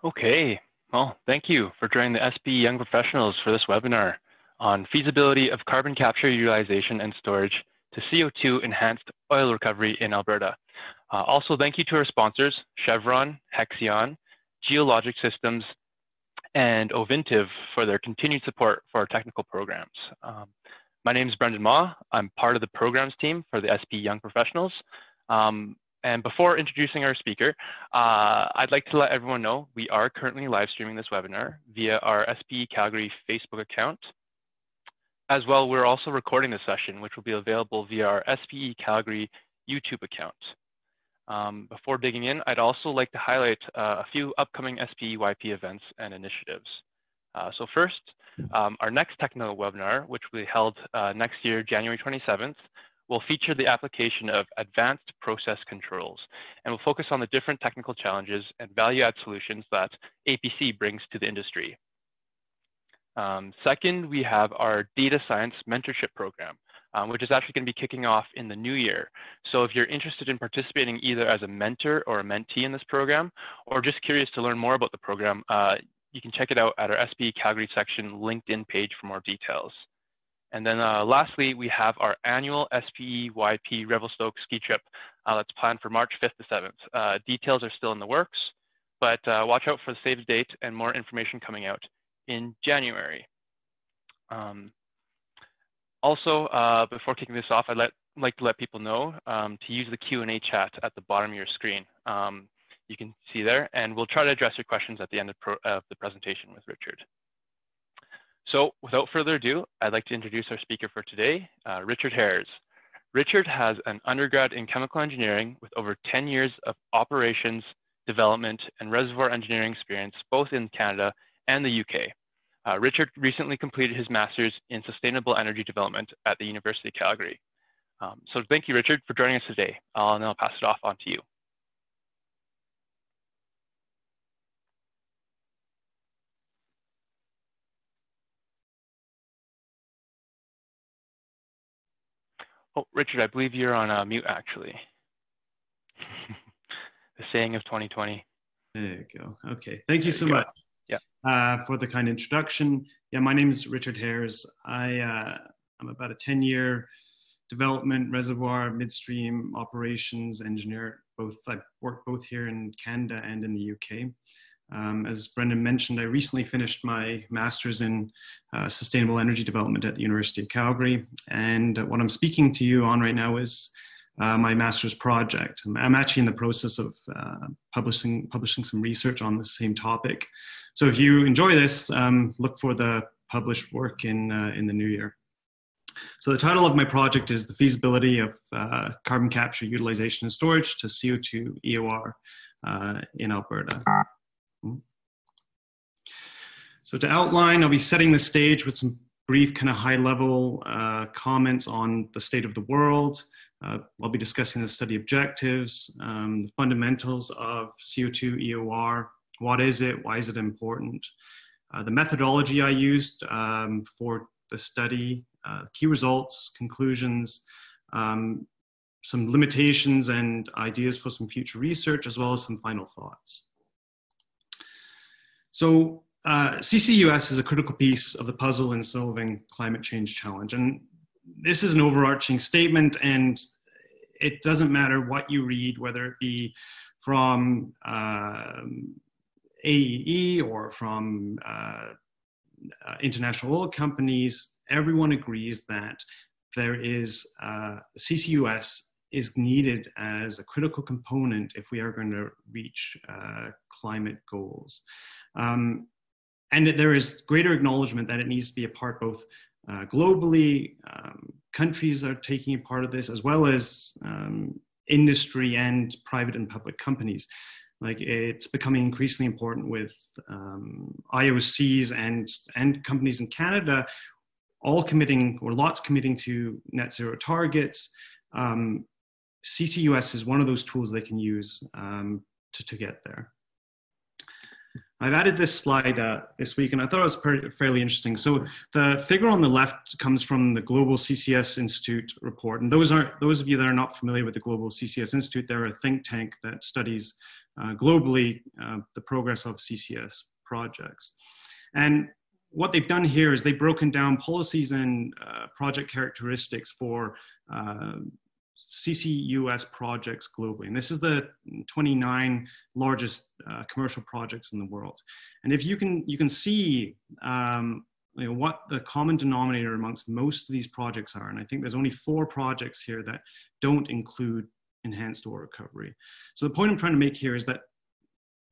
Okay, well, thank you for joining the SB Young Professionals for this webinar on feasibility of carbon capture, utilization, and storage to CO2 enhanced oil recovery in Alberta. Also, thank you to our sponsors, Chevron, Hexion, Geologic Systems, and Ovintiv for their continued support for our technical programs. My name is Brendan Ma. I'm part of the programs team for the SB Young Professionals. And before introducing our speaker, I'd like to let everyone know we are currently live streaming this webinar via our SPE Calgary Facebook account. As well, we're also recording this session, which will be available via our SPE Calgary YouTube account. Before digging in, I'd also like to highlight a few upcoming SPE-YP events and initiatives. So first, our next technical webinar, which will be held next year, January 27th, will feature the application of advanced process controls and will focus on the different technical challenges and value-add solutions that APC brings to the industry. Second, we have our data science mentorship program, which is actually going to be kicking off in the new year. So if you're interested in participating either as a mentor or a mentee in this program, or just curious to learn more about the program, you can check it out at our SPE Calgary section LinkedIn page for more details. And then lastly, we have our annual SPE-YP Revelstoke ski trip that's planned for March 5th to 7th. Details are still in the works, but watch out for the save date and more information coming out in January. Also, before kicking this off, I'd like to let people know to use the Q&A chat at the bottom of your screen. You can see there, and we'll try to address your questions at the end of the presentation with Richard. So without further ado, I'd like to introduce our speaker for today, Richard Hares. Richard has an undergrad in chemical engineering with over 10 years of operations, development, and reservoir engineering experience, both in Canada and the UK. Richard recently completed his master's in sustainable energy development at the University of Calgary. So thank you, Richard, for joining us today. I'll now pass it off on to you. Oh, Richard, I believe you're on mute, actually. The saying of 2020. There you go. Okay, thank you so much for the kind introduction. Yeah, my name is Richard Hares. I'm about a 10-year development, reservoir, midstream operations engineer. I work both here in Canada and in the UK. As Brendan mentioned, I recently finished my master's in sustainable energy development at the University of Calgary. And what I'm speaking to you on right now is my master's project. I'm actually in the process of publishing some research on the same topic. So if you enjoy this, look for the published work in the new year. So the title of my project is the feasibility of carbon capture, utilization, and storage to CO2 EOR in Alberta. So to outline, I'll be setting the stage with some brief kind of high-level comments on the state of the world. I'll be discussing the study objectives, the fundamentals of CO2 EOR, what is it, why is it important, the methodology I used for the study, key results, conclusions, some limitations and ideas for some future research, as well as some final thoughts. So CCUS is a critical piece of the puzzle in solving climate change challenge. And this is an overarching statement, and it doesn't matter what you read, whether it be from AEE or from international oil companies. Everyone agrees that there is CCUS is needed as a critical component if we are going to reach climate goals. And there is greater acknowledgement that it needs to be a part both globally, countries are taking a part of this, as well as industry and private and public companies. Like, it's becoming increasingly important with IOCs and companies in Canada all committing, or lots committing to net zero targets. CCUS is one of those tools they can use to get there. I've added this slide this week, and I thought it was fairly interesting. So the figure on the left comes from the Global CCS Institute report. And those of you that are not familiar with the Global CCS Institute, they're a think tank that studies globally the progress of CCS projects. And what they've done here is they've broken down policies and project characteristics for CCUS projects globally. And this is the 29 largest commercial projects in the world. And if you can see what the common denominator amongst most of these projects are. And I think there's only 4 projects here that don't include enhanced oil recovery. So the point I'm trying to make here is that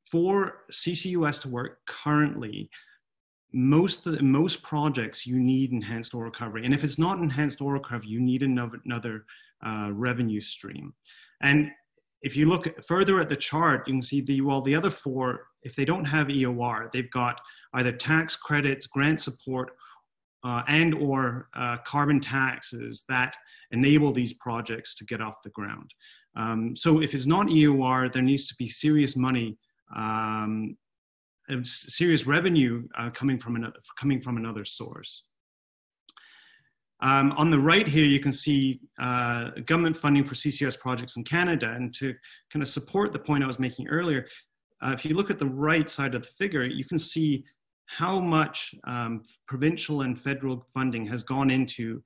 for CCUS to work currently, most projects you need enhanced oil recovery. And if it's not enhanced oil recovery, you need another revenue stream. And if you look further at the chart, you can see the other 4, if they don't have EOR, they've got either tax credits, grant support, and or carbon taxes that enable these projects to get off the ground. So if it's not EOR, there needs to be serious money, serious revenue coming from another source. On the right here, you can see government funding for CCS projects in Canada. And to kind of support the point I was making earlier, if you look at the right side of the figure, you can see how much provincial and federal funding has gone into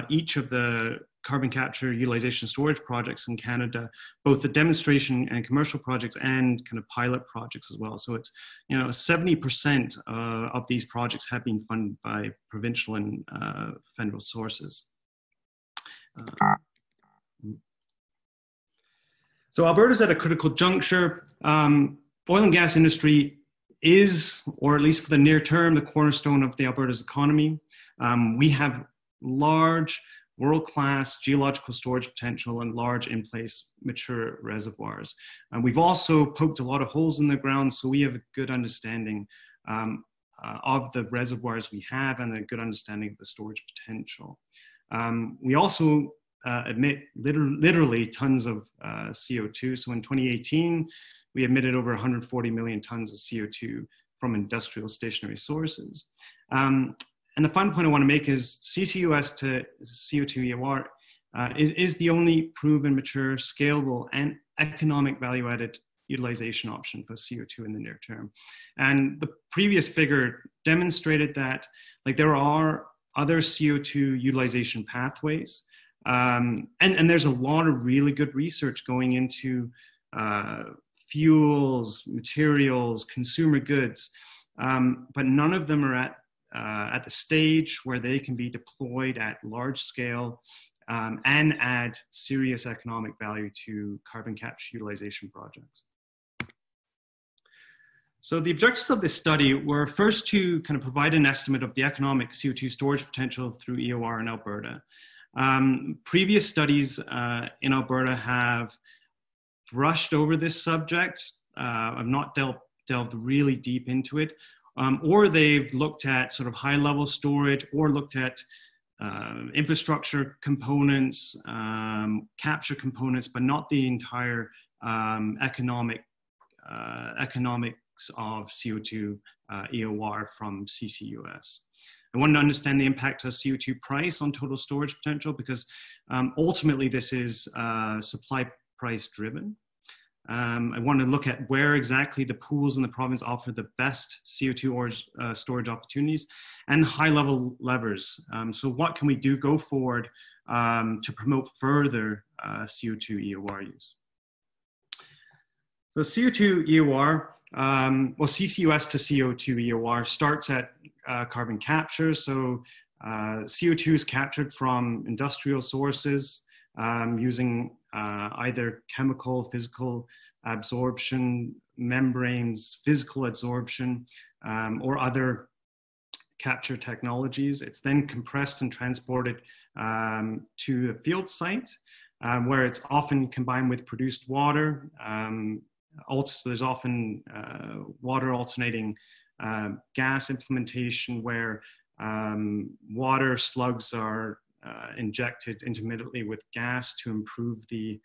each of the carbon capture, utilization, storage projects in Canada, both the demonstration and commercial projects and kind of pilot projects as well. So it's, 70% of these projects have been funded by provincial and federal sources. So Alberta's at a critical juncture. Oil and gas industry is, or at least for the near term, the cornerstone of the Alberta's economy. We have large, world-class geological storage potential and large in-place mature reservoirs. We've also poked a lot of holes in the ground, so we have a good understanding of the reservoirs we have and a good understanding of the storage potential. We also emit literally tons of CO2. So in 2018, we emitted over 140 million tons of CO2 from industrial stationary sources. And the final point I want to make is CCUS to CO2 EOR is the only proven, mature, scalable, and economic value-added utilization option for CO2 in the near term. And the previous figure demonstrated that there are other CO2 utilization pathways. And there's a lot of really good research going into fuels, materials, consumer goods, but none of them are at the stage where they can be deployed at large scale and add serious economic value to carbon capture utilization projects. So the objectives of this study were first to kind of provide an estimate of the economic CO2 storage potential through EOR in Alberta. Previous studies in Alberta have brushed over this subject, have not delved really deep into it, or they've looked at sort of high-level storage or looked at infrastructure components, capture components, but not the entire economics of CO2 EOR from CCUS. I wanted to understand the impact of CO2 price on total storage potential because ultimately this is supply price driven. I want to look at where exactly the pools in the province offer the best CO2 storage opportunities and high-level levers. So what can we do go forward to promote further CO2 EOR use? So CO2 EOR, well, CCUS to CO2 EOR starts at carbon capture. So CO2 is captured from industrial sources using either chemical, physical absorption, membranes, physical adsorption, or other capture technologies. It's then compressed and transported to a field site where it's often combined with produced water. Also, there's often water alternating gas implementation where water slugs are injected intermittently with gas to improve the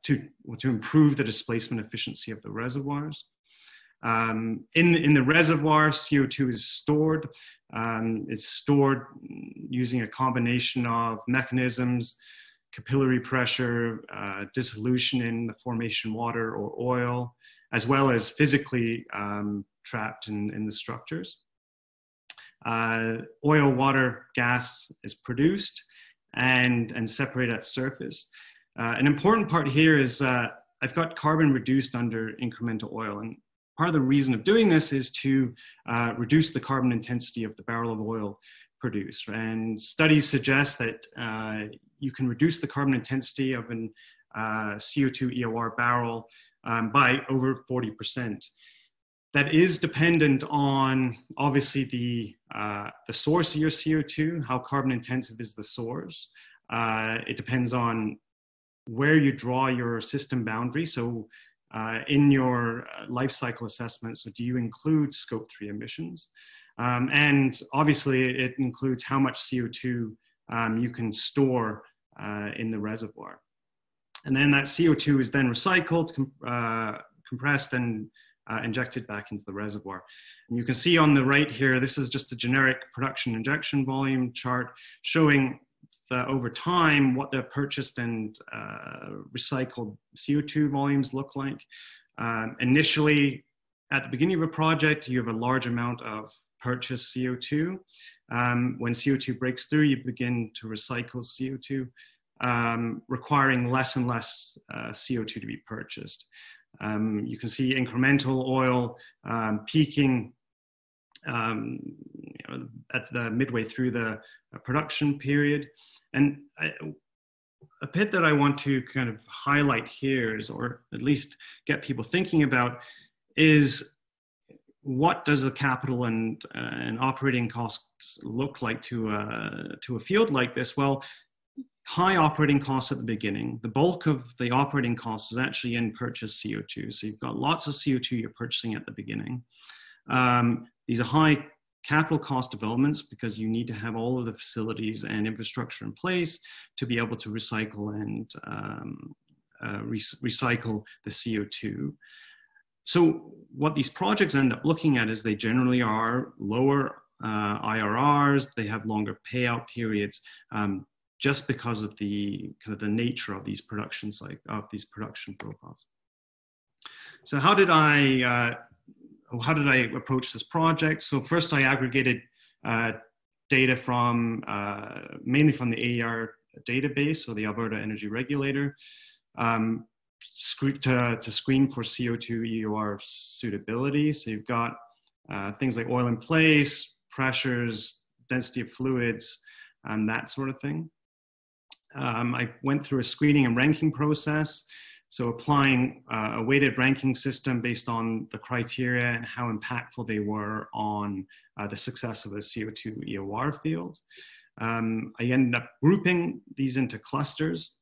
to improve the displacement efficiency of the reservoirs. In the reservoir, CO2 is stored. It's stored using a combination of mechanisms, capillary pressure, dissolution in the formation water or oil, as well as physically trapped in the structures. Oil, water, gas is produced and separated at surface. An important part here is I've got carbon reduced under incremental oil, and part of the reason of doing this is to reduce the carbon intensity of the barrel of oil produced. And studies suggest that you can reduce the carbon intensity of an CO2 EOR barrel by over 40%. That is dependent on, obviously, the source of your CO2, how carbon intensive is the source. It depends on where you draw your system boundary. So in your life cycle assessment, so do you include scope 3 emissions? And obviously it includes how much CO2 you can store in the reservoir. And then that CO2 is then recycled, compressed, and injected back into the reservoir. And you can see on the right here, this is just a generic production injection volume chart showing over time what the purchased and recycled CO2 volumes look like. Initially, at the beginning of a project, you have a large amount of purchased CO2. When CO2 breaks through, you begin to recycle CO2, requiring less and less CO2 to be purchased. You can see incremental oil peaking at the midway through the production period. And a bit that I want to kind of highlight here is, or at least get people thinking about, is what does a capital and operating costs look like to a field like this? Well, high operating costs at the beginning. The bulk of the operating costs is actually in purchased CO2. So you've got lots of CO2 you're purchasing at the beginning. These are high capital cost developments because you need to have all of the facilities and infrastructure in place to be able to recycle and recycle the CO2. So what these projects end up looking at is they generally are lower IRRs, they have longer payout periods, just because of the kind of the nature of these production profiles. So how did I approach this project? So first I aggregated data from mainly from the AER database, so the Alberta Energy Regulator, to screen for CO2 EOR suitability. So you've got things like oil in place, pressures, density of fluids, that sort of thing. I went through a screening and ranking process. So applying a weighted ranking system based on the criteria and how impactful they were on the success of the CO2 EOR field. I ended up grouping these into clusters.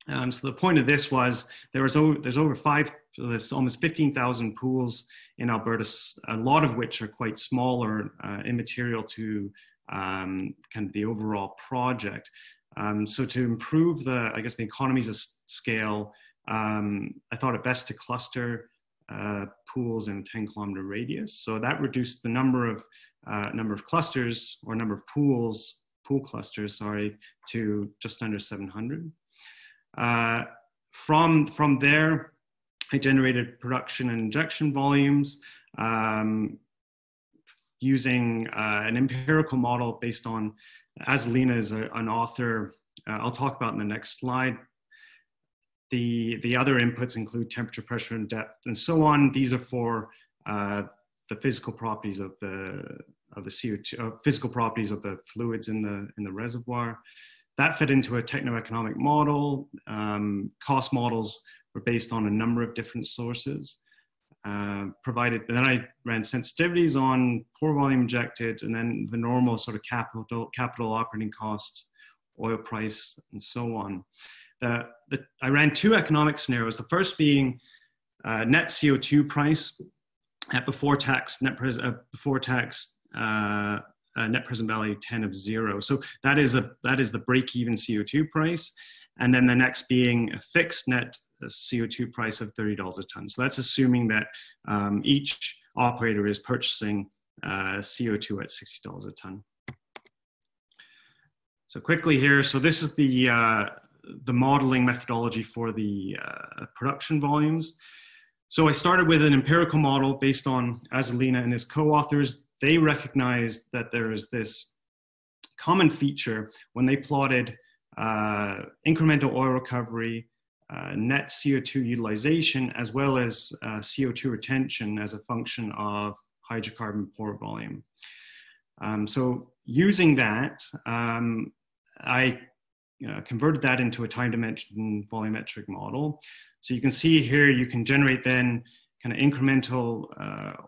So the point of this was there's almost 15,000 pools in Alberta, a lot of which are quite small or immaterial to kind of the overall project. So to improve the economies of scale, I thought it best to cluster pools in a 10-kilometer radius. So that reduced the number of clusters, or number of pool clusters, sorry, to just under 700. From there, I generated production and injection volumes using an empirical model based on, as Lena is an author, I'll talk about in the next slide. The other inputs include temperature, pressure, and depth, and so on. These are for the physical properties of the CO2, physical properties of the fluids in the reservoir. That fit into a techno-economic model. Cost models were based on a number of different sources. And then I ran sensitivities on pore volume injected, and then the normal sort of capital operating costs, oil price, and so on. I ran two economic scenarios. The first being net CO2 price at before tax net present value 10 of 0. So that is the break-even CO2 price, and then the next being a fixed net CO2 price of $30 a ton. So that's assuming that each operator is purchasing CO2 at $60 a ton. So quickly here, so this is the the modeling methodology for the production volumes. So I started with an empirical model based on Azulina and his co-authors. They recognized that there is this common feature when they plotted incremental oil recovery, net CO2 utilization, as well as CO2 retention as a function of hydrocarbon pore volume. So using that, I converted that into a time dimension volumetric model. So you can see here, you can generate then kind of incremental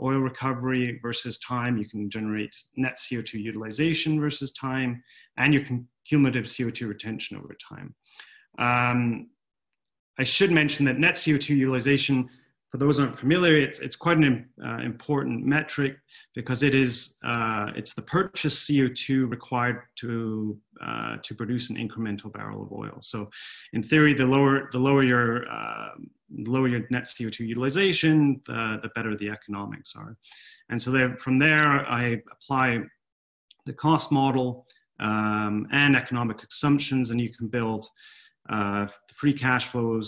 oil recovery versus time. You can generate net CO2 utilization versus time, and you can cumulative CO2 retention over time. I should mention that net CO2 utilization, for those who aren't familiar, it's quite an important metric because it is it's the purchased CO2 required to produce an incremental barrel of oil. So, in theory, the lower your net CO2 utilization, the better the economics are. And so from there, I apply the cost model and economic assumptions, and you can build the free cash flow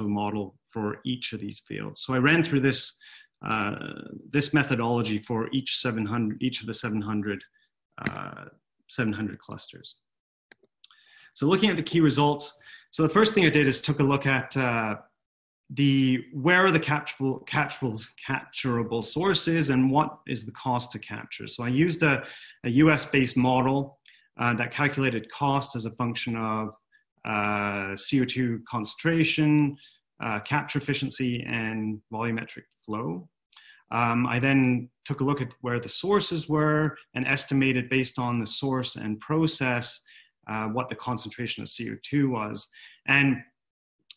model for each of these fields. So I ran through this this methodology for each of the 700 clusters. So looking at the key results, so the first thing I did is took a look at where are the capturable sources and what is the cost to capture. So I used a US-based model that calculated cost as a function of CO2 concentration, capture efficiency, and volumetric flow. I then took a look at where the sources were and estimated based on the source and process what the concentration of CO2 was. And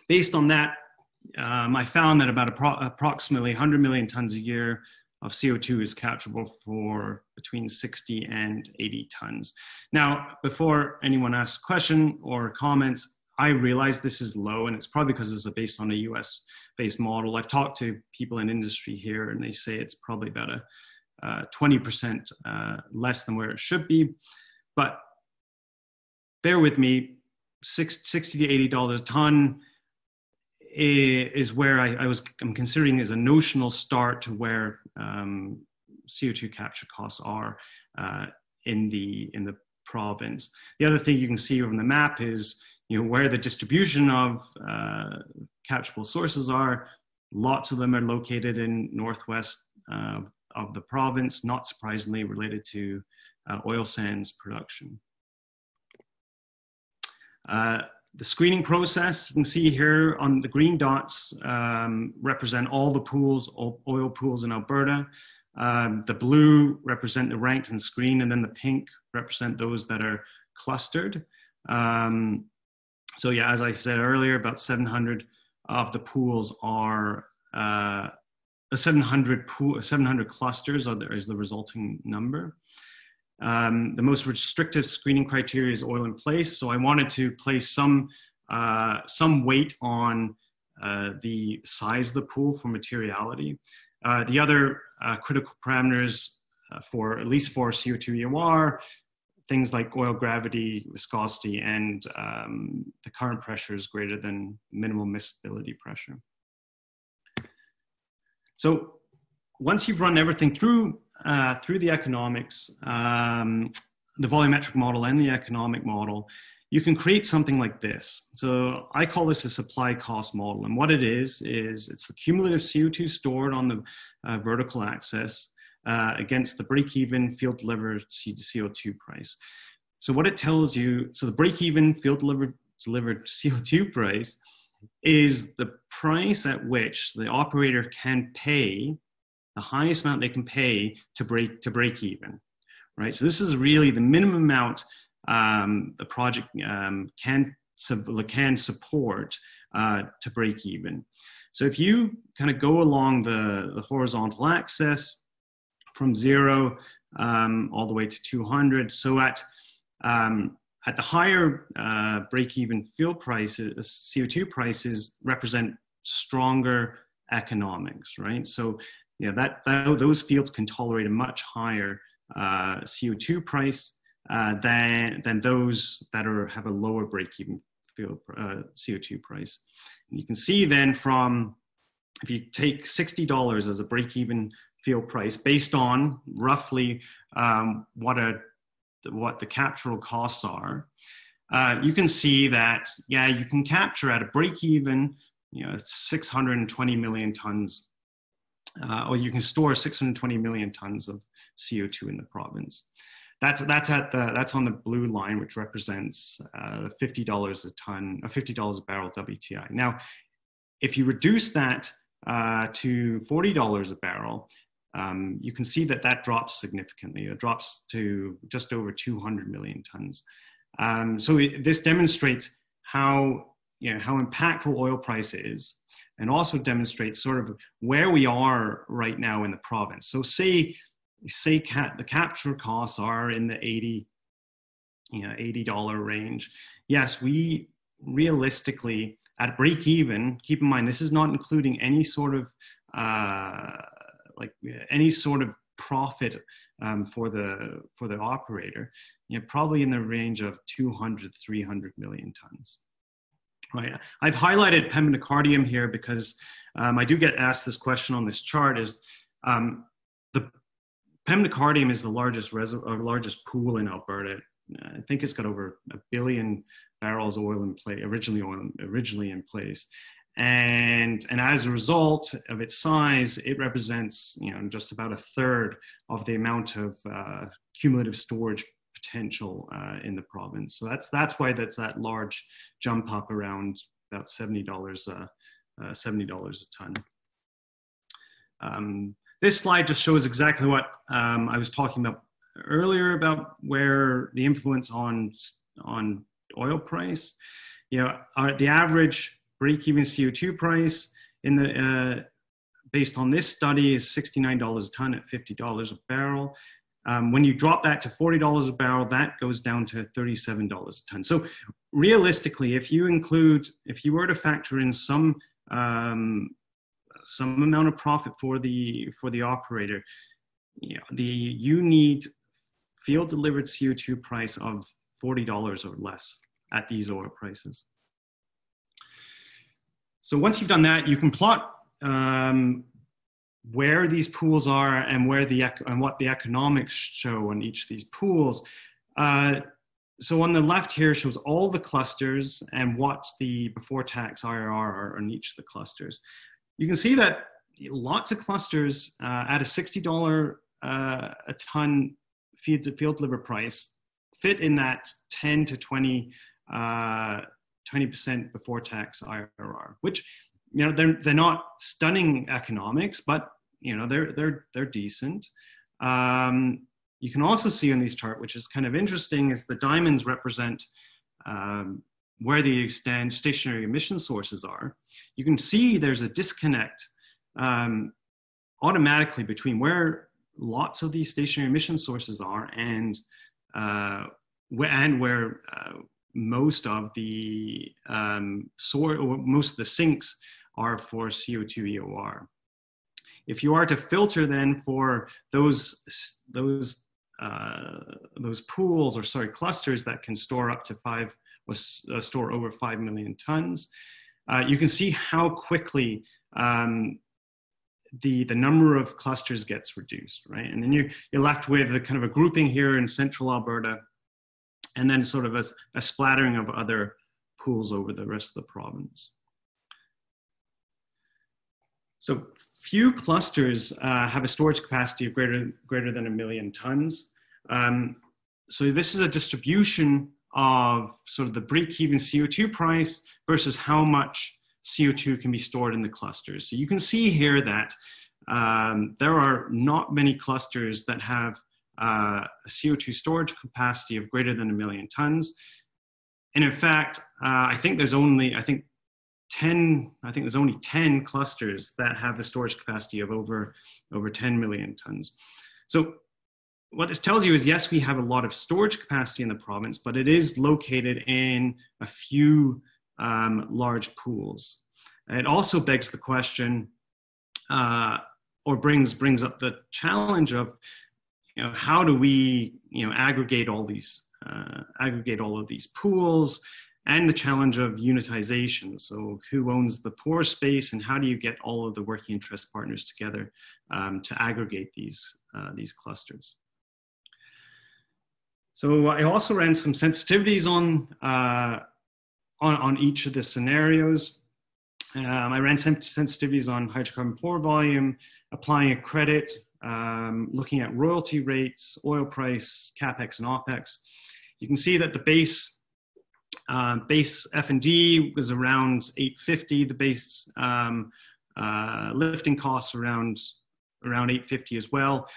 based on that, I found that about approximately 100 million tons a year of CO2 is capturable for between 60 and 80 tons. Now, before anyone asks a question or comments, I realize this is low, and it's probably because it's based on a US-based model. I've talked to people in industry here, and they say it's probably about a 20% less than where it should be. But bear with me, $60 to $80 a ton is where I'm considering as a notional start to where CO2 capture costs are in the province. The other thing you can see on the map is where the distribution of capturable sources are. Lots of them are located in northwest of the province, not surprisingly related to oil sands production. The screening process, you can see here on the green dots represent all the pools, oil pools in Alberta. The blue represent the ranked and screened, and then the pink represent those that are clustered. So yeah, as I said earlier, about 700 of the pools are 700 clusters is the resulting number. The most restrictive screening criteria is oil in place. So I wanted to place some weight on the size of the pool for materiality. The other critical parameters at least for CO2 EOR, things like oil gravity, viscosity, and the current pressure is greater than minimum miscibility pressure. So once you've run everything through the economics, the volumetric model and the economic model, you can create something like this. So I call this a supply cost model. And what it is it's the cumulative CO2 stored on the vertical axis against the break-even field delivered CO2 price. So what it tells you, so the break-even field delivered CO2 price is the price at which the operator can pay the highest amount they can pay to break even, right? So this is really the minimum amount the project can support to break even. So if you kind of go along the horizontal axis from 0 all the way to 200, so at the higher break-even fuel prices, CO2 prices represent stronger economics, right? So those fields can tolerate a much higher CO2 price than those that have a lower break-even field CO2 price. And you can see then from, if you take $60 as a break-even field price based on roughly what the captural costs are, you can see that, yeah, you can capture at a break-even, 620 million tons, or you can store 620 million tons of CO2 in the province. That's on the blue line, which represents $50 a ton, $50 a barrel WTI. Now, if you reduce that to $40 a barrel, you can see that drops significantly. It drops to just over 200 million tons. So this demonstrates how impactful oil price is, and also demonstrates sort of where we are right now in the province. So say the capture costs are in the $80 range. Yes, we realistically at break even, keep in mind this is not including any sort of profit for the operator, probably in the range of 200-300 million tons. Right. I've highlighted Pembinacardium here because I do get asked this question on this chart. Is the Pembinacardium is the largest pool in Alberta. I think it's got over 1 billion barrels oil in place, originally in place. And as a result of its size, it represents just about a third of the amount of cumulative storage potential in the province. So that's why that's that large jump up around about $70 a ton. This slide just shows exactly what I was talking about earlier about where the influence on oil price. The average break-even CO2 price in the based on this study is $69 a ton at $50 a barrel. When you drop that to $40 a barrel, that goes down to $37 a ton. So realistically, if you were to factor in some amount of profit for the operator, you need field delivered CO2 price of $40 or less at these oil prices. So once you've done that, you can plot where these pools are and what the economics show on each of these pools. So on the left here shows all the clusters and what the before tax IRR are on each of the clusters. You can see that lots of clusters at a $60 a ton field delivered price fit in that 10 to 20% before tax IRR, which they're not stunning economics, but they're decent. You can also see on these charts, which is kind of interesting, is the diamonds represent where the stationary emission sources are. You can see there's a disconnect automatically between where lots of these stationary emission sources are and where most of the sinks are for CO2 EOR. If you are to filter then for those pools, or sorry, clusters that can store up to store over 5 million tons, you can see how quickly the number of clusters gets reduced, right? And then you're left with a kind of a grouping here in central Alberta, and then sort of a splattering of other pools over the rest of the province. So few clusters have a storage capacity of greater than 1 million tons. So this is a distribution of sort of the break-even CO2 price versus how much CO2 can be stored in the clusters. So you can see here that there are not many clusters that have a CO2 storage capacity of greater than 1 million tons. And in fact, I think there's only 10 clusters that have a storage capacity of over 10 million tons. So what this tells you is, yes, we have a lot of storage capacity in the province, but it is located in a few large pools. And it also begs the question, or brings up the challenge of, how do we, aggregate all of these pools, and the challenge of unitization. So who owns the pore space, and how do you get all of the working interest partners together to aggregate these clusters? So I also ran some sensitivities on each of the scenarios. I ran some sensitivities on hydrocarbon pore volume, applying a credit, looking at royalty rates, oil price, CapEx and OpEx. You can see that the base F&D was around $850. The base lifting costs around $850 as well.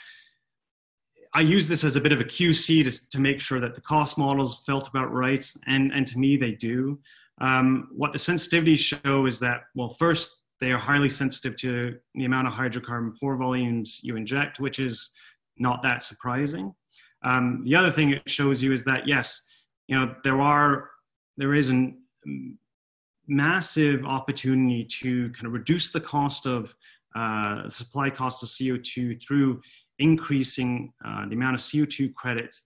I use this as a bit of a QC to make sure that the cost models felt about right, and to me they do. What the sensitivities show is that, well, first, they are highly sensitive to the amount of hydrocarbon pore volumes you inject, which is not that surprising. The other thing it shows you is that, yes, there is a massive opportunity to kind of reduce the cost of supply cost of CO2 through increasing the amount of CO2 credits,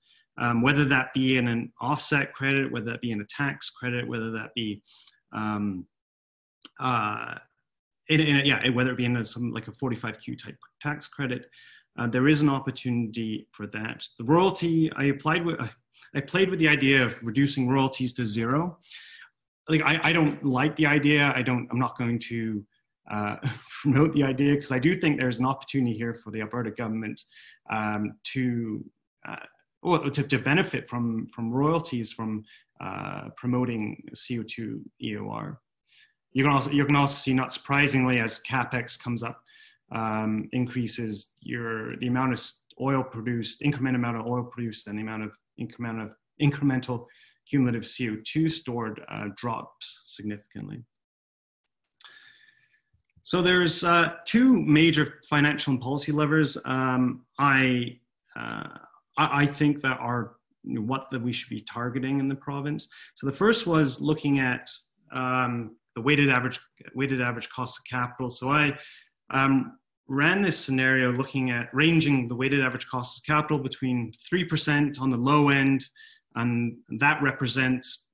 whether that be in an offset credit, whether that be in a tax credit, whether that be whether it be in some like a 45Q type tax credit. There is an opportunity for that. The royalty, I played with the idea of reducing royalties to zero. Like I don't like the idea. I'm not going to promote the idea, because I do think there's an opportunity here for the Alberta government to benefit from royalties from promoting CO2 EOR. You can also see, not surprisingly, as CapEx comes up, increases the amount of oil produced, incremental amount of oil produced, and the amount of incremental cumulative CO2 stored drops significantly. So there's two major financial and policy levers I think that are what we should be targeting in the province. So the first was looking at the weighted average cost of capital. So I ran this scenario looking at ranging the weighted average cost of capital between 3% on the low end, and that represents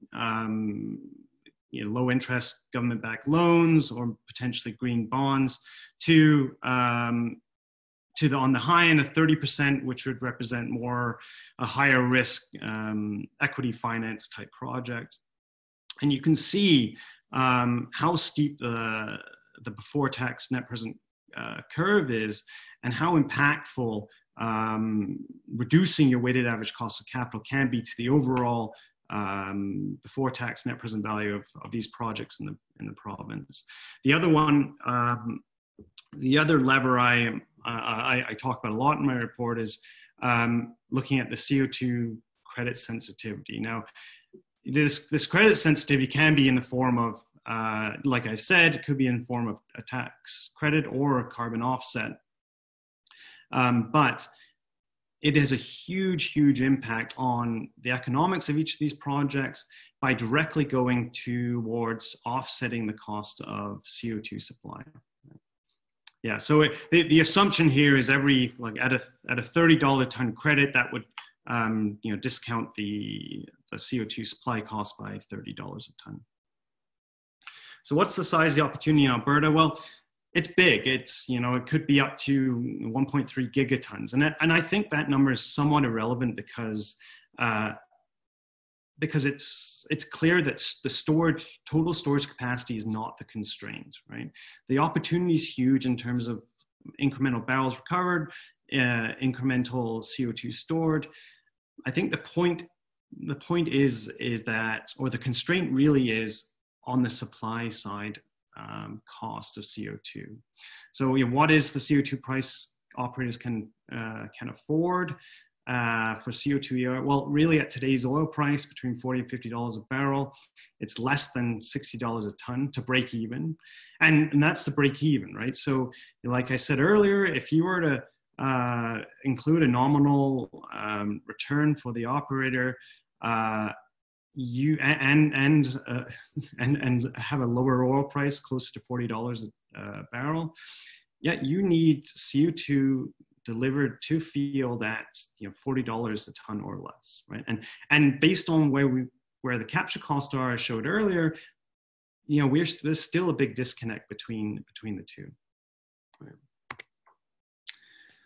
low interest government-backed loans or potentially green bonds, to on the high end of 30%, which would represent more a higher risk equity finance type project. And you can see how steep the before tax net present curve is, and how impactful reducing your weighted average cost of capital can be to the overall before tax net present value of these projects in the province. The other one, the other lever I talk about a lot in my report is looking at the CO2 credit sensitivity. Now, this credit sensitivity can be in the form of, like I said, it could be in the form of a tax credit or a carbon offset. But it has a huge, huge impact on the economics of each of these projects by directly going towards offsetting the cost of CO2 supply. Yeah, so the assumption here is at a $30 ton credit, that would discount the CO2 supply cost by $30 a ton. So what's the size of the opportunity in Alberta? Well, it's big. It's, it could be up to 1.3 gigatons. And I think that number is somewhat irrelevant because it's clear that the total storage capacity is not the constraint, right? The opportunity is huge in terms of incremental barrels recovered, incremental CO2 stored. I think the point is that, or the constraint really is on the supply side cost of CO2. So what is the CO2 price operators can afford for CO2 EOR? Well, really at today's oil price, between $40 and $50 a barrel, it's less than $60 a ton to break even. And that's the break even, right? So like I said earlier, if you were to include a nominal return for the operator, and have a lower oil price close to $40 a barrel, yet you need CO2 delivered to field at $40 a ton or less, right? And based on where where the capture costs are, as showed earlier, you know, there's still a big disconnect between the two.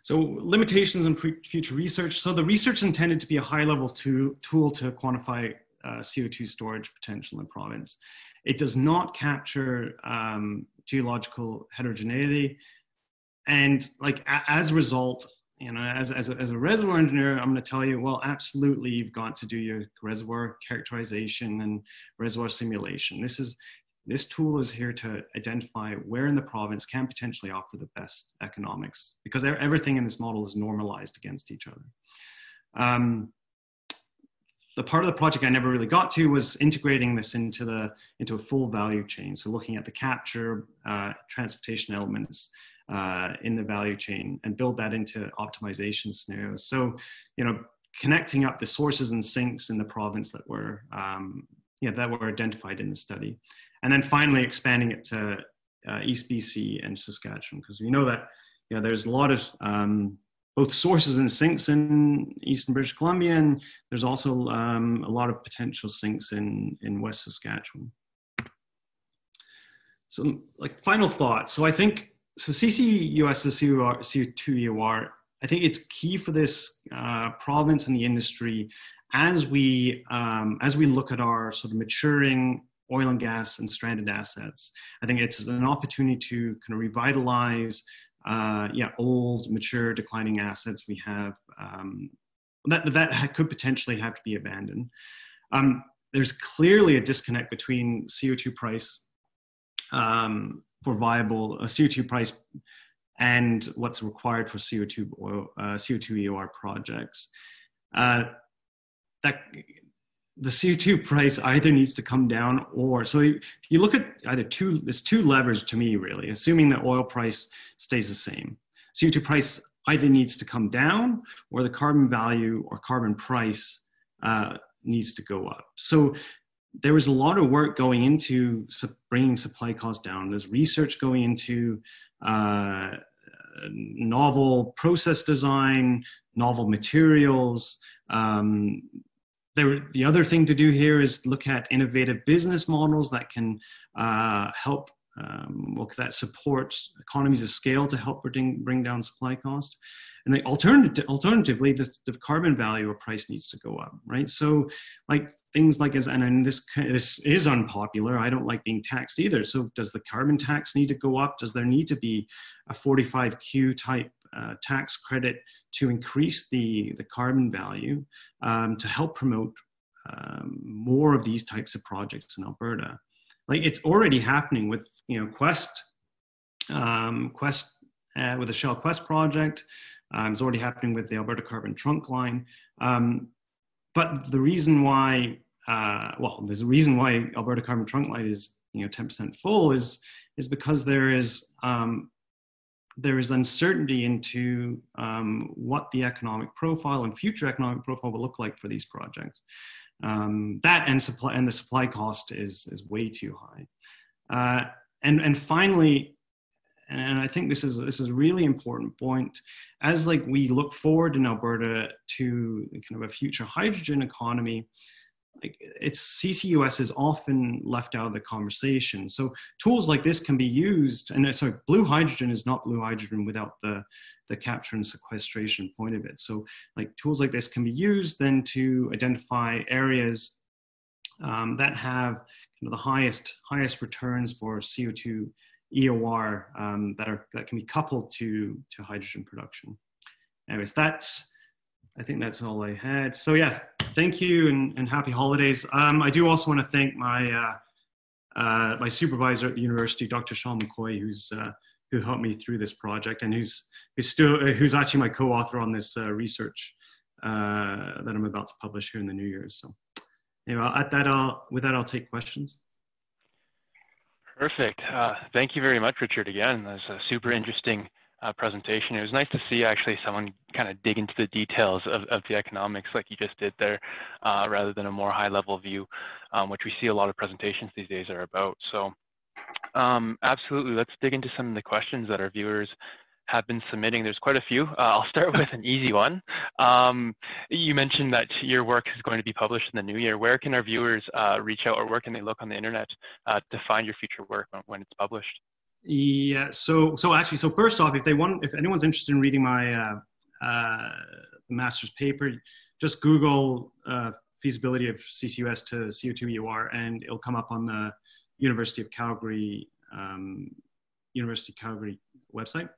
So limitations in future research. So the research is intended to be a high-level tool to quantify CO2 storage potential in province. It does not capture geological heterogeneity, and like as a result, you know, as a reservoir engineer, I'm going to tell you, well, absolutely, you've got to do your reservoir characterization and reservoir simulation. This tool is here to identify where in the province can potentially offer the best economics, because everything in this model is normalized against each other. The part of the project I never really got to was integrating this into a full value chain. So looking at the capture, transportation elements in the value chain, and build that into optimization scenarios. So, you know, connecting up the sources and sinks in the province that were identified in the study. And then finally expanding it to East BC and Saskatchewan, because we know that, you know, there's a lot of both sources and sinks in Eastern British Columbia, and there's also a lot of potential sinks in West Saskatchewan. So like final thoughts. So I think, so CCUS, CO2 EOR, I think it's key for this province and the industry as we look at our sort of maturing oil and gas and stranded assets. I think it's an opportunity to kind of revitalize old, mature, declining assets we have that could potentially have to be abandoned. There's clearly a disconnect between CO2 price for viable CO2 price and what's required for CO2 EOR projects. The CO2 price either needs to come down, or, so you look at either there's two levers to me really, assuming that oil price stays the same. CO2 price either needs to come down, or the carbon value or carbon price needs to go up. So there was a lot of work going into bringing supply costs down. There's research going into novel process design, novel materials. The other thing to do here is look at innovative business models that can help, that support economies of scale to help bring down supply cost. And alternatively, the carbon value or price needs to go up, right? So like things like, and this is unpopular, I don't like being taxed either. So does the carbon tax need to go up? Does there need to be a 45Q type tax credit to increase the carbon value to help promote more of these types of projects in Alberta? Like it's already happening with, you know, Quest with the Shell Quest project. It's already happening with the Alberta Carbon Trunk Line. But the reason why, there's a reason why Alberta Carbon Trunk Line is, you know, 10% full is because there is uncertainty into what the economic profile and future economic profile will look like for these projects. That and the supply cost is way too high. And finally, and I think this is a really important point, as like we look forward in Alberta to kind of a future hydrogen economy, like CCUS is often left out of the conversation. So tools like this can be used, and sorry, blue hydrogen is not blue hydrogen without the capture and sequestration point of it. So like tools like this can be used then to identify areas that have kind of the highest returns for CO2 EOR that can be coupled to hydrogen production. Anyways, I think that's all I had. So yeah, thank you and happy holidays. I do also want to thank my my supervisor at the university, Dr. Sean McCoy, who helped me through this project and who's actually my co-author on this research that I'm about to publish here in the new year. So anyway, with that, I'll take questions. Perfect. Thank you very much, Richard. Again, that was a super interesting presentation. It was nice to see actually someone kind of dig into the details of the economics like you just did there, rather than a more high-level view, which we see a lot of presentations these days are about. So absolutely, let's dig into some of the questions that our viewers have been submitting. There's quite a few. I'll start with an easy one. You mentioned that your work is going to be published in the new year. Where can our viewers reach out, or where can they look on the internet to find your future work when it's published? Yeah, so first off, if anyone's interested in reading my master's paper, just Google feasibility of CCUS to CO2 EOR, and it'll come up on the University of Calgary website.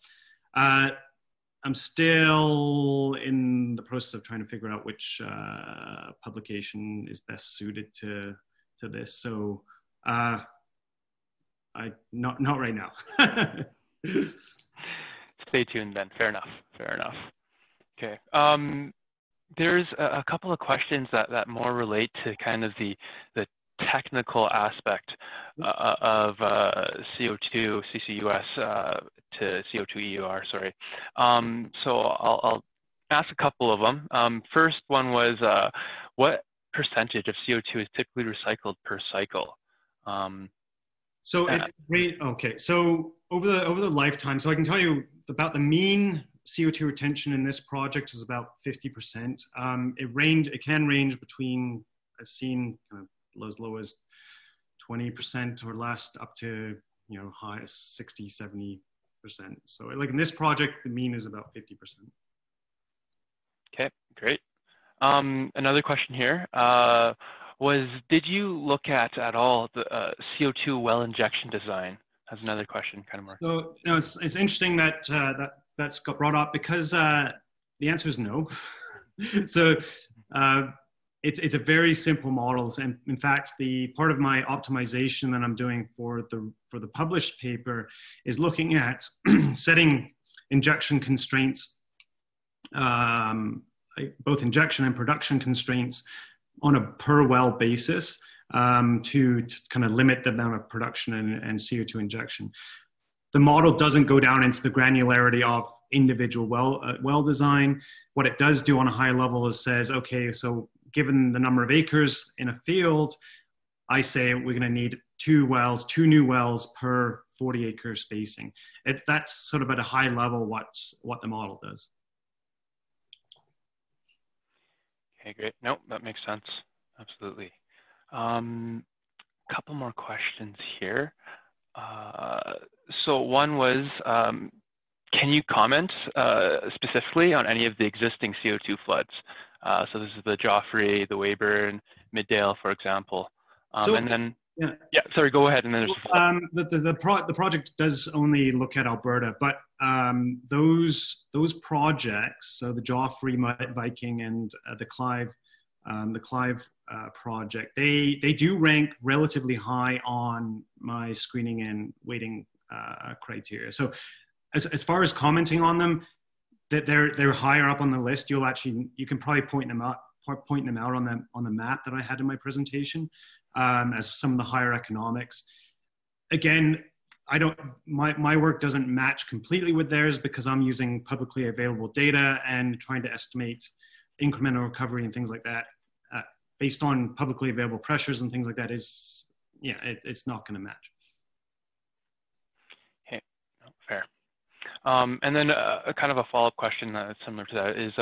I'm still in the process of trying to figure out which publication is best suited to this. So not right now. Stay tuned then. Fair enough. Fair enough. Okay. There's a couple of questions that more relate to kind of the technical aspect of CO2 CCUS to CO2 EOR. Sorry. So I'll ask a couple of them. First one was what percentage of CO2 is typically recycled per cycle? So it's great. Okay, so over the lifetime, so I can tell you about the mean CO2 retention in this project is about 50%. It can range between, I've seen kind of as low as 20% or less, up to high as 60, 70%. So like in this project, the mean is about 50%. Okay, great. Another question here. Did you look at all the CO2 well injection design? That's another question, kind of more. So it's interesting that that's got brought up, because the answer is no. So it's a very simple model, and in fact, the part of my optimization that I'm doing for the published paper is looking at setting injection constraints, both injection and production constraints, on a per well basis to kind of limit the amount of production and CO2 injection. The model doesn't go down into the granularity of individual well design. What it does do on a high level is says, okay, so given the number of acres in a field, I say we're going to need two new wells per 40-acre spacing. That's sort of at a high level what the model does. Okay, great. No, that makes sense. Absolutely. Couple more questions here. So one was, can you comment specifically on any of the existing CO2 floods? So this is the Joffrey, the Weyburn, Middale, for example. And then, yeah, sorry, go ahead. And then there's the project does only look at Alberta, but those projects, so the Joffrey, Viking, and the Clive project, they do rank relatively high on my screening and weighting criteria. So as far as commenting on them, that they're higher up on the list. You can probably point them out on the map that I had in my presentation as some of the higher economics. Again, my work doesn't match completely with theirs, because I'm using publicly available data and trying to estimate incremental recovery and things like that based on publicly available pressures and things like that. It's not going to match. Okay, fair. And then a kind of a follow-up question similar to that is,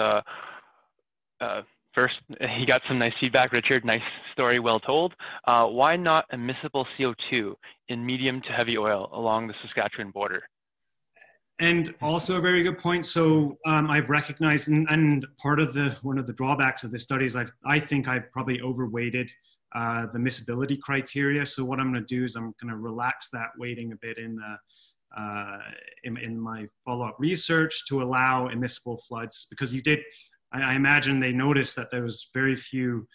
first, he got some nice feedback, Richard, nice story, well told. Why not immiscible CO2 in medium to heavy oil along the Saskatchewan border? And also a very good point. So I've recognized, and part of one of the drawbacks of this study is I think I've probably overweighted the miscibility criteria. So what I'm going to do is I'm going to relax that weighting a bit in my follow-up research to allow immiscible floods, because I imagine they noticed that there was very few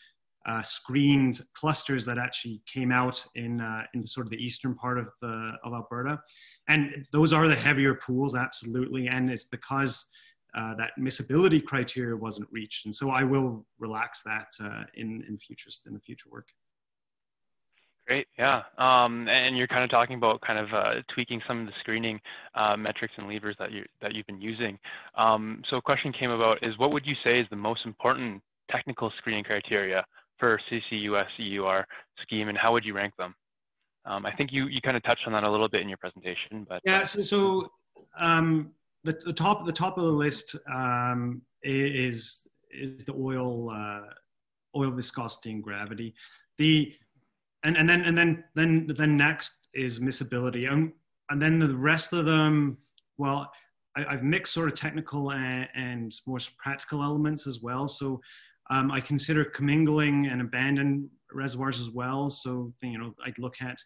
screened clusters that actually came out in sort of the eastern part of Alberta. And those are the heavier pools, absolutely. And it's because that miscibility criteria wasn't reached. And so I will relax that in the future work. Great, yeah. And you're kind of talking about kind of tweaking some of the screening metrics and levers that you've been using. So a question came about is, what would you say is the most important technical screening criteria for CCUS EOR scheme, and how would you rank them? I think you kind of touched on that a little bit in your presentation, but yeah. So the top of the list is the oil viscosity and gravity. And then next is miscibility, and then the rest of them. Well, I've mixed sort of technical and more practical elements as well. So I consider commingling and abandoned reservoirs as well. So I'd look at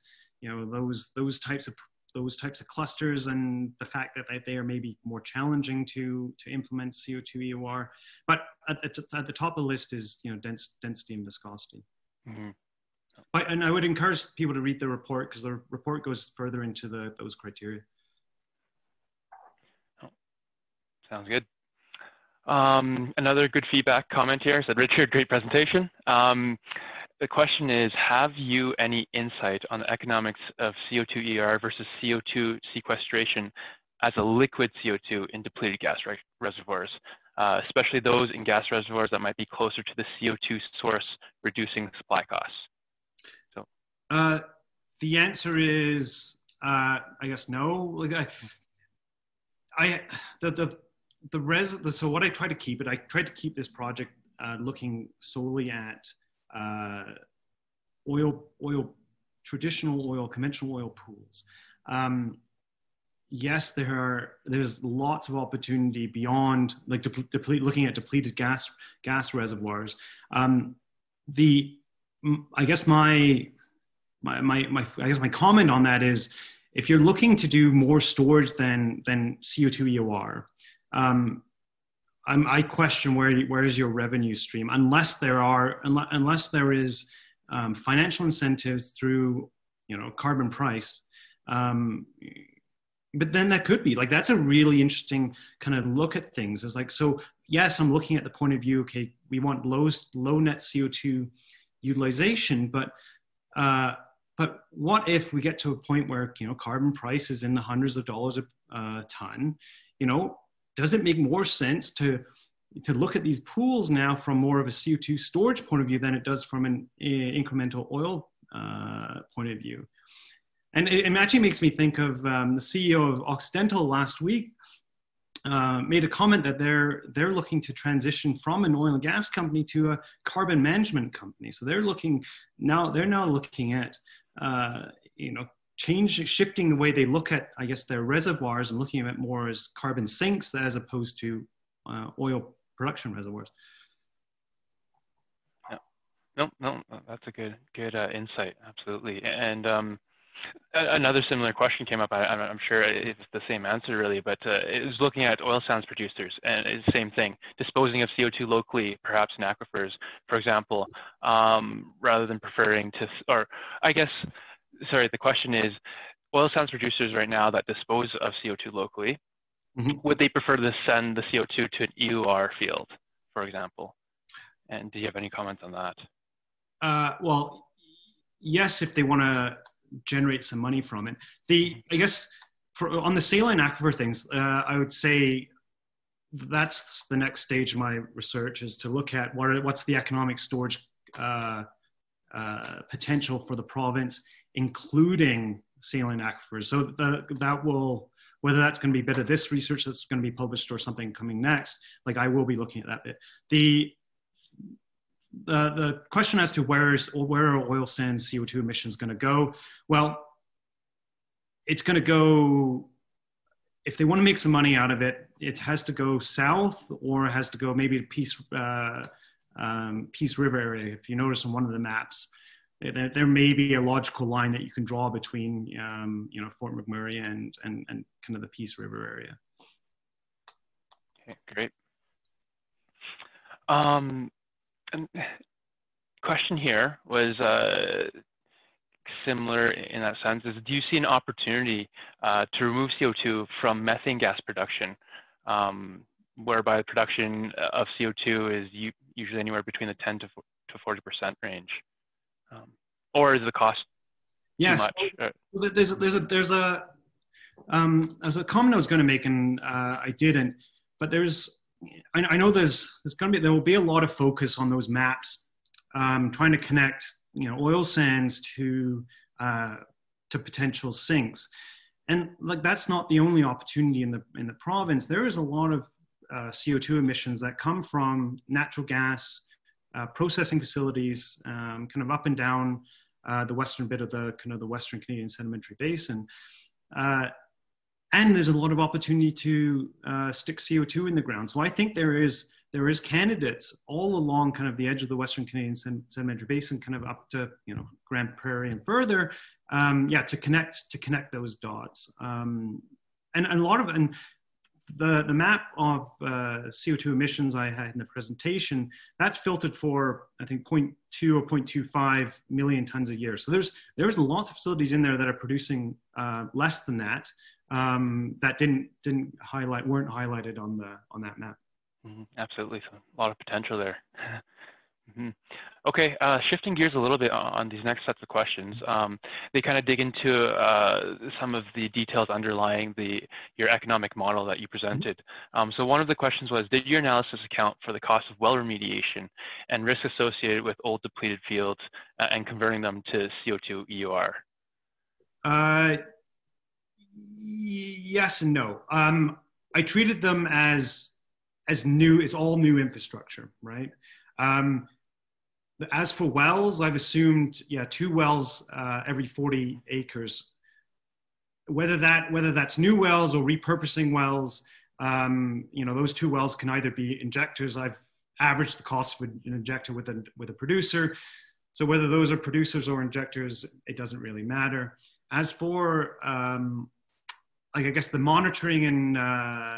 those types of clusters and the fact that they are maybe more challenging to implement CO2 EOR. But at the top of the list is density and viscosity. Mm-hmm. And I would encourage people to read the report, because the report goes further into those criteria. Oh, sounds good. Another good feedback comment here said, Richard, great presentation. The question is, have you any insight on the economics of CO2 EOR versus CO2 sequestration as a liquid CO2 in depleted gas reservoirs, especially those in gas reservoirs that might be closer to the CO2 source, reducing supply costs? So, the answer is, I guess no. So what I try to keep this project looking solely at traditional oil, conventional oil pools. Yes, there's lots of opportunity beyond, like, looking at depleted gas reservoirs. I guess my comment on that is, if you're looking to do more storage than CO2 EOR, I question where is your revenue stream, unless there is financial incentives through carbon price. But then that could be like, that's a really interesting kind of look at things. It's like, so yes, I'm looking at the point of view, okay, we want low net CO2 utilization, but what if we get to a point where carbon price is in the hundreds of dollars a ton? Does it make more sense to look at these pools now from more of a CO2 storage point of view than it does from an incremental oil point of view? And it actually makes me think of the CEO of Occidental last week made a comment that they're looking to transition from an oil and gas company to a carbon management company. So they're now looking at shifting the way they look at, I guess, their reservoirs, and looking at it more as carbon sinks as opposed to oil production reservoirs. Yeah. No, that's a good insight. Absolutely. And another similar question came up. I'm sure it's the same answer really, but it was looking at oil sands producers, and it's the same thing, disposing of CO2 locally, perhaps in aquifers, for example, rather than preferring to, or I guess, sorry, the question is, oil sands producers right now that dispose of CO2 locally, mm-hmm. would they prefer to send the CO2 to an EOR field, for example? And do you have any comments on that? Well, yes, if they want to generate some money from it. I guess on the saline aquifer things, I would say that's the next stage of my research, is to look at what's the economic storage potential for the province, including saline aquifers. So that will, whether that's going to be a bit of this research that's going to be published or something coming next, like, I will be looking at that bit. The question as to where are oil sands CO2 emissions going to go? Well, it's going to go, if they want to make some money out of it, it has to go south, or it has to go maybe to Peace River area. If you notice on one of the maps, there may be a logical line that you can draw between Fort McMurray and kind of the Peace River area. Okay, great. And question here was similar in that sense, is, do you see an opportunity to remove CO2 from methane gas production, whereby production of CO2 is usually anywhere between the 10 to 40% range? Or is the cost too much? There's a comment I was going to make, and I didn't, but I know there will be a lot of focus on those maps, trying to connect oil sands to potential sinks, And like, that's not the only opportunity in the province. There is a lot of CO2 emissions that come from natural gas processing facilities, kind of up and down the western bit of the Western Canadian Sedimentary Basin. And there's a lot of opportunity to stick CO2 in the ground. So I think there is candidates all along kind of the edge of the Western Canadian Sedimentary Basin, kind of up to, you know, Grand Prairie and further, to connect those dots. And a lot of, and the map of CO2 emissions I had in the presentation, that's filtered for, I think, 0.2 or 0.25 million tons a year. So there's lots of facilities in there that are producing less than that, that weren't highlighted on that map. Mm-hmm. Absolutely, so a lot of potential there. Mm-hmm. Okay, shifting gears a little bit on these next sets of questions. They kind of dig into some of the details underlying your economic model that you presented. So one of the questions was, did your analysis account for the cost of well remediation and risks associated with old depleted fields and converting them to CO2 EOR? Yes and no. I treated them as new, it's all new infrastructure, right? As for wells, I've assumed, 2 wells every 40 acres. Whether that's new wells or repurposing wells, you know, those 2 wells can either be injectors. I've averaged the cost of an injector with a producer. So whether those are producers or injectors, it doesn't really matter. As for, like, I guess the monitoring and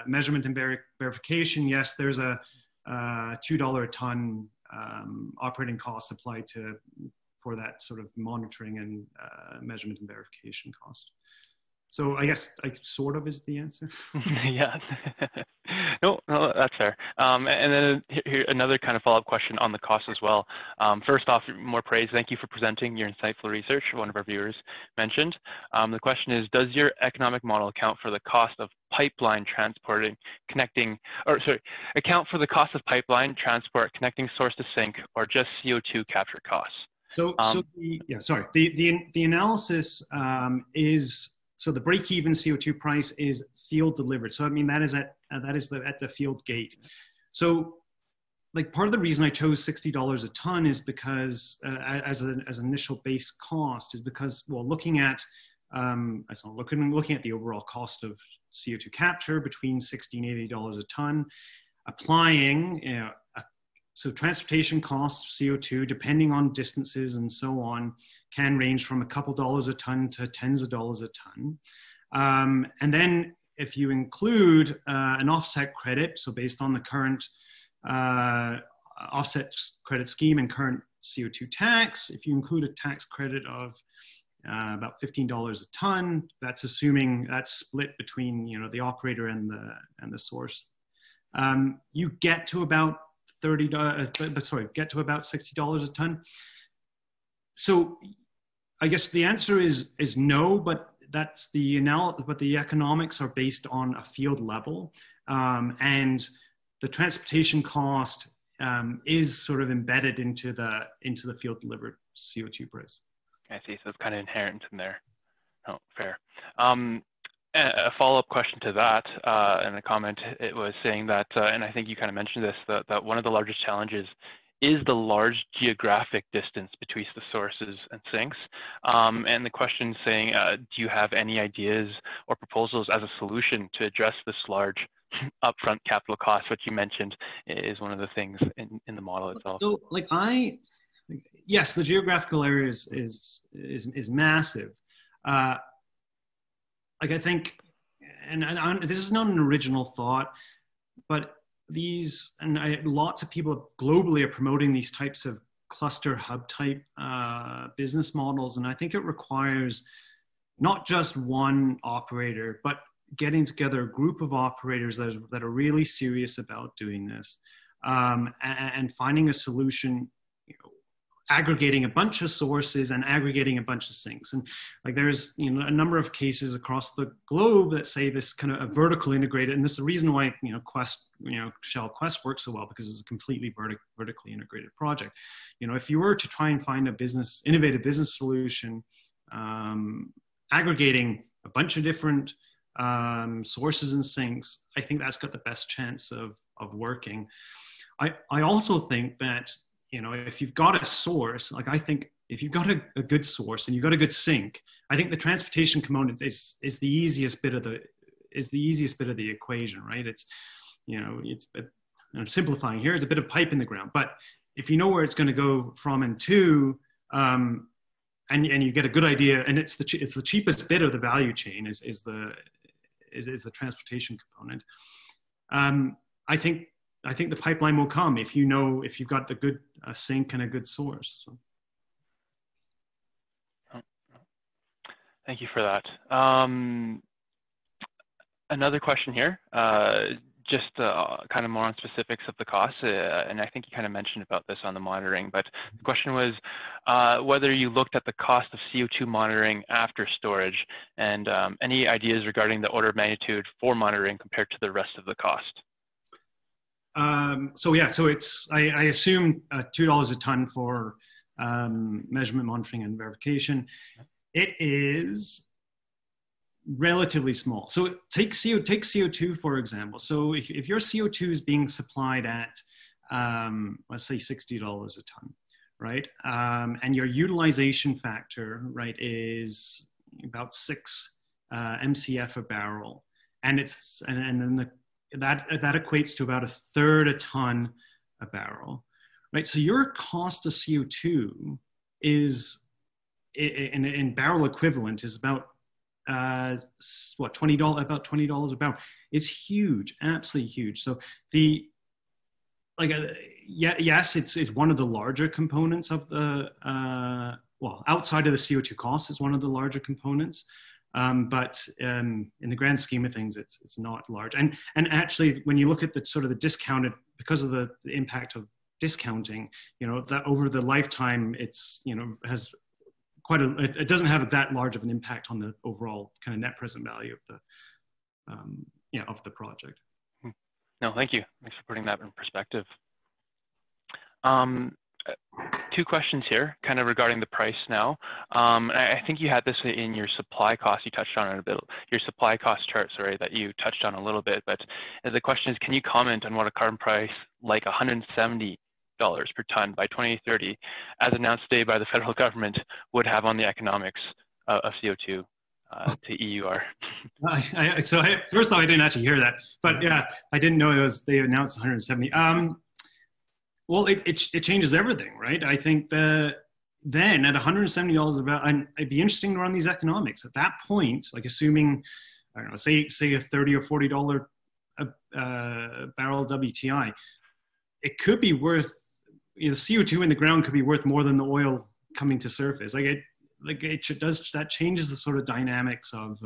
measurement and verification, yes, there's a $2 a ton operating cost applied for that sort of monitoring and measurement and verification cost. So I guess sort of is the answer. Yeah. No, that's fair. And then here another kind of follow-up question on the cost as well. First off, more praise. Thank you for presenting your insightful research. One of our viewers mentioned. The question is, does your economic model account for the cost of pipeline transport connecting source to sink, or just CO2 capture costs? The analysis is, so the break-even CO2 price is field delivered. So I mean, that is at the field gate. So, like, part of the reason I chose $60 a ton is because as an initial base cost is because, well, looking at the overall cost of CO2 capture between $60 and $80 a ton, applying, you know, so transportation costs of CO2, depending on distances and so on, can range from a couple dollars a ton to tens of dollars a ton. And then if you include an offset credit, so based on the current offset credit scheme and current CO2 tax, if you include a tax credit of about $15 a ton, that's assuming that's split between, you know, the operator and the source. You get to about $60 a ton. So I guess the answer is no, but that's but the economics are based on a field level, and the transportation cost is sort of embedded into the field delivered CO2 price. I see. So it's kind of inherent in there. Oh, fair. A follow-up question to that, and a comment, it was saying that, and I think you kind of mentioned this, that one of the largest challenges is the large geographic distance between the sources and sinks. And the question saying, do you have any ideas or proposals as a solution to address this large upfront capital cost, which you mentioned is one of the things in the model itself? So, like, yes, the geographical area is massive. Like, I think, and this is not an original thought, but lots of people globally are promoting these types of cluster hub type business models. And I think it requires not just one operator, but getting together a group of operators that are really serious about doing this, and finding a solution, you know, aggregating a bunch of sources and aggregating a bunch of sinks. And like, there's, you know, a number of cases across the globe that say this kind of a vertical integrated, and this is the reason why, you know, Shell Quest works so well, because it's a completely vertically integrated project. You know, if you were to try and find a innovative business solution, aggregating a bunch of different sources and sinks, I think that's got the best chance of working. I also think that, you know, if you've got a source, like I think if you've got a good source and you've got a good sink, I think the transportation component is the easiest bit of the equation, right? It's, you know, I'm simplifying here, it's a bit of pipe in the ground, but if you know where it's going to go from and to, and you get a good idea, and it's the cheapest bit of the value chain is the transportation component. I think the pipeline will come if you've got the good sink and a good source. So. Thank you for that. Another question here, just kind of more on specifics of the costs, and I think you kind of mentioned about this on the monitoring, but the question was whether you looked at the cost of CO2 monitoring after storage, and any ideas regarding the order of magnitude for monitoring compared to the rest of the cost. So it's, I assume $2 a ton for measurement, monitoring, and verification. It is relatively small. So take CO2, for example. So if your CO2 is being supplied at, let's say $60 a ton, right? And your utilization factor, right, is about 6 MCF a barrel. And then that equates to about 1/3 a ton a barrel, right? So your cost of CO2 is, in barrel equivalent, is about what, $20, about $20 a barrel. It's huge, absolutely huge. So yes, it's one of the larger components of the well, outside of the CO2 cost, it's one of the larger components. But in the grand scheme of things, it's not large. And actually, when you look at the sort of the discounted, because of the impact of discounting, you know, that over the lifetime, it's, you know, has quite it doesn't have that large of an impact on the overall kind of net present value of the of the project. No, thank you. Thanks for putting that in perspective. 2 questions here, kind of regarding the price now. I think you had this in your supply cost. You touched on it a bit. Your supply cost chart, sorry, that you touched on a little bit. But the question is, can you comment on what a carbon price like $170 per ton by 2030, as announced today by the federal government, would have on the economics of CO2 to EOR? First of all, I didn't actually hear that, but yeah, I didn't know they announced 170. Well, it changes everything, right? I think then at $170 a barrel, and it'd be interesting to run these economics at that point, like assuming, I don't know, say a $30 or $40 barrel WTI, it could be worth, you know, CO2 in the ground could be worth more than the oil coming to surface. That changes the sort of dynamics of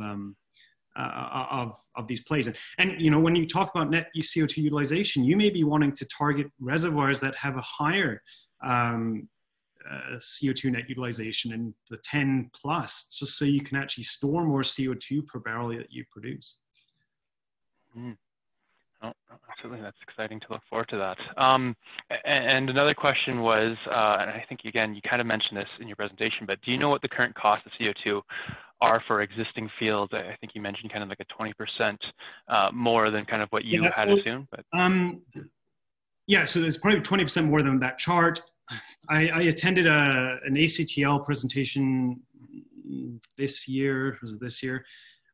these plays. And you know, when you talk about net CO2 utilization, you may be wanting to target reservoirs that have a higher CO2 net utilization in the 10 plus, just so you can actually store more CO2 per barrel that you produce. Oh, absolutely, that's exciting to look forward to that. And another question was, and I think, again, you kind of mentioned this in your presentation, but do you know what the current cost of CO2 are for existing fields? I think you mentioned kind of like a 20% more than kind of what you had assumed. But yeah, so there's probably 20% more than that chart. I attended an ACTL presentation this year. Was it this year?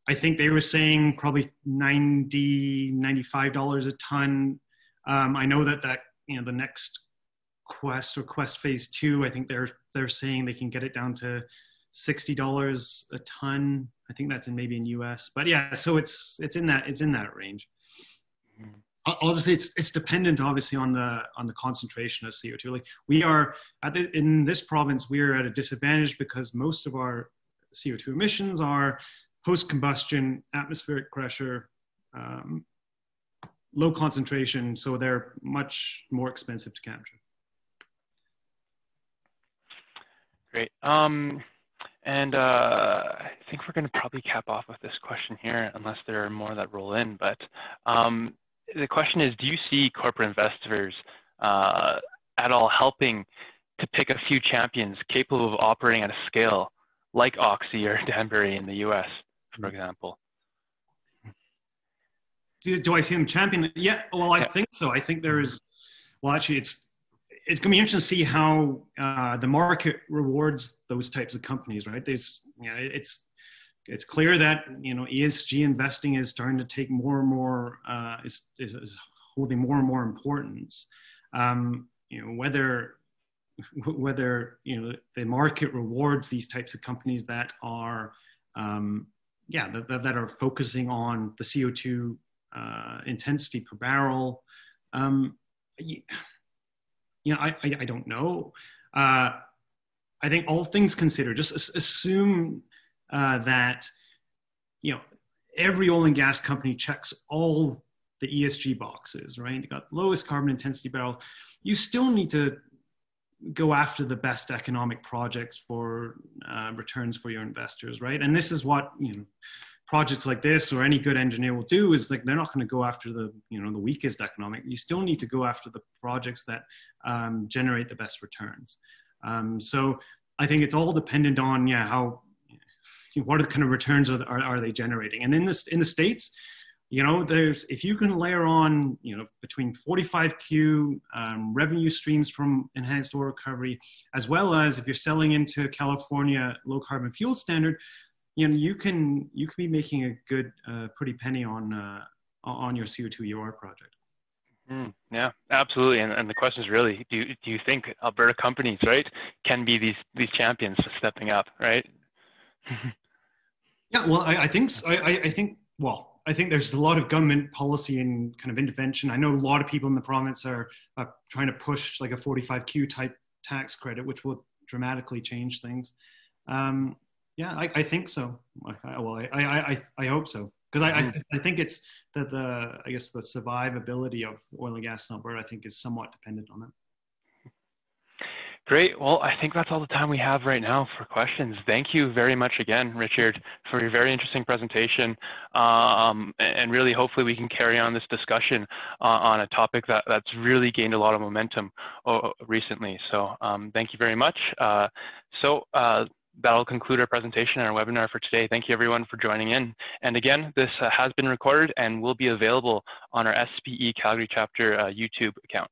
I think they were saying probably $90, $95 a ton. I know that you know, the next Quest or Quest Phase 2, I think they're saying they can get it down to $60 a ton. I think that's maybe in US, but yeah, so it's in that range. Obviously, it's dependent obviously on the concentration of CO2. Like we are in this province, we are at a disadvantage because most of our CO2 emissions are post-combustion, atmospheric pressure, low concentration, so they're much more expensive to capture. Great. And I think we're going to probably cap off with this question here, unless there are more that roll in. But the question is, do you see corporate investors at all helping to pick a few champions capable of operating at a scale like Oxy or Danbury in the US for example? Do I see them champion? Yeah, well, I think so. I think there is, well, actually, it's going to be interesting to see how the market rewards those types of companies, right? There's, you know, it's clear that, you know, ESG investing is starting to take more and more, is holding more and more importance. You know, whether you know the market rewards these types of companies that are, that are focusing on the CO2 intensity per barrel. You know, I don't know. I think all things considered, just assume that, you know, every oil and gas company checks all the ESG boxes, right? You got lowest carbon intensity barrels. You still need to go after the best economic projects for returns for your investors, right? And this is what, you know, projects like this or any good engineer will do, is like, they're not going to go after the, you know, the weakest economic. You still need to go after the projects that generate the best returns. So I think it's all dependent on, how, what are the kind of returns are they generating? And in the States, you know, if you can layer on, you know, between 45Q revenue streams from enhanced oil recovery, as well as if you're selling into California low carbon fuel standard, you know, you can be making a good, pretty penny on your CO2 EOR project. Yeah, absolutely. And the question is really, do you think Alberta companies, right, can be these champions stepping up, right? Yeah, well, I think so. I think there's a lot of government policy and kind of intervention. I know a lot of people in the province are trying to push like a 45Q type tax credit, which will dramatically change things. Yeah, I think so. I hope so, because I think it's that the survivability of oil and gas in Alberta, I think, is somewhat dependent on it. Great. Well, I think that's all the time we have right now for questions. Thank you very much again, Richard, for your very interesting presentation. And really, hopefully, we can carry on this discussion on a topic that's really gained a lot of momentum recently. So thank you very much. That'll conclude our presentation and our webinar for today. Thank you, everyone, for joining in. And again, this has been recorded and will be available on our SPE Calgary chapter YouTube account.